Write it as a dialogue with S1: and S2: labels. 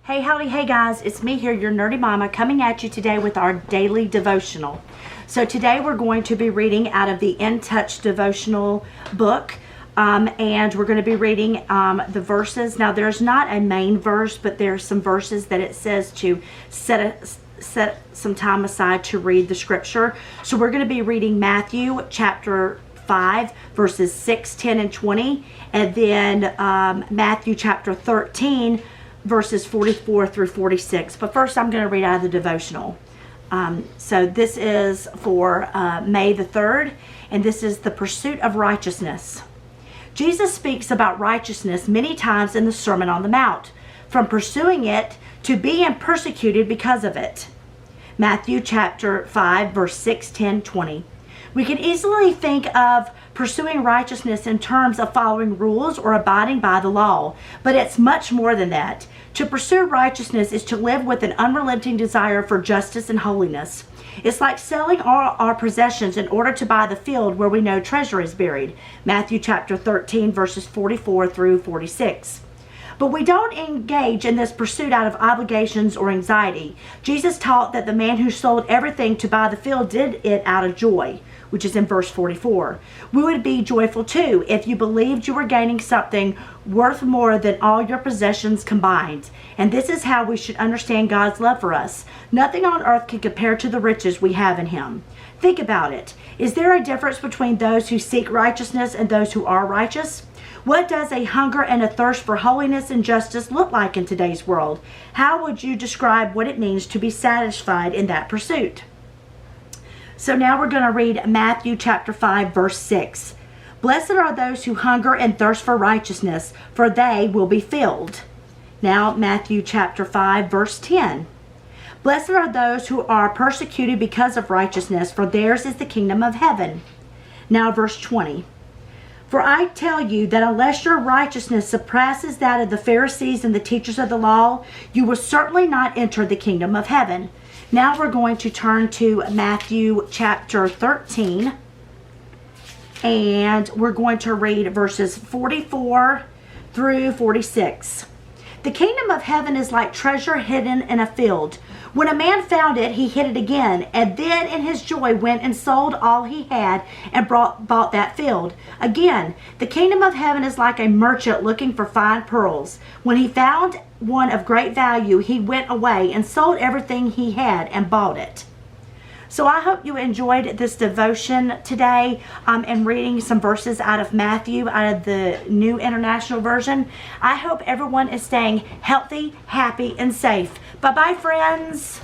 S1: Hey, howdy, hey guys, it's me here, your nerdy mama, coming at you today with our daily devotional. So today we're going to be reading out of the InTouch devotional book, and we're going to be reading the verses. Now there's not a main verse, but there's some verses that it says to set some time aside to read the scripture. So we're going to be reading Matthew chapter 5 verses 6, 10, and 20, and then Matthew chapter 13 verses 44 through 46. But first I'm going to read out of the devotional. So this is for May the 3rd, and this is the pursuit of righteousness. Jesus speaks about righteousness many times in the Sermon on the Mount, from pursuing it to being persecuted because of it. Matthew chapter 5 verse 6, 10, 20. We can easily think of pursuing righteousness in terms of following rules or abiding by the law, but it's much more than that. To pursue righteousness is to live with an unrelenting desire for justice and holiness. It's like selling all our possessions in order to buy the field where we know treasure is buried. Matthew chapter 13 verses 44 through 46. But we don't engage in this pursuit out of obligations or anxiety. Jesus taught that the man who sold everything to buy the field did it out of joy, which is in verse 44. We would be joyful too if you believed you were gaining something worth more than all your possessions combined. And this is how we should understand God's love for us. Nothing on earth can compare to the riches we have in Him. Think about it. Is there a difference between those who seek righteousness and those who are righteous? What does a hunger and a thirst for holiness and justice look like in today's world? How would you describe what it means to be satisfied in that pursuit? So now we're going to read Matthew chapter 5 verse 6. Blessed are those who hunger and thirst for righteousness, for they will be filled. Now Matthew chapter 5 verse 10. Blessed are those who are persecuted because of righteousness, for theirs is the kingdom of heaven. Now verse 20. For I tell you that unless your righteousness surpasses that of the Pharisees and the teachers of the law, you will certainly not enter the kingdom of heaven. Now we're going to turn to Matthew chapter 13, and we're going to read verses 44 through 46. The kingdom of heaven is like treasure hidden in a field. When a man found it, he hid it again, and then in his joy went and sold all he had and bought that field. Again, the kingdom of heaven is like a merchant looking for fine pearls. When he found one of great value, he went away and sold everything he had and bought it. So I hope you enjoyed this devotion today, and reading some verses out of Matthew, out of the New International Version. I hope everyone is staying healthy, happy, and safe. Bye-bye, friends.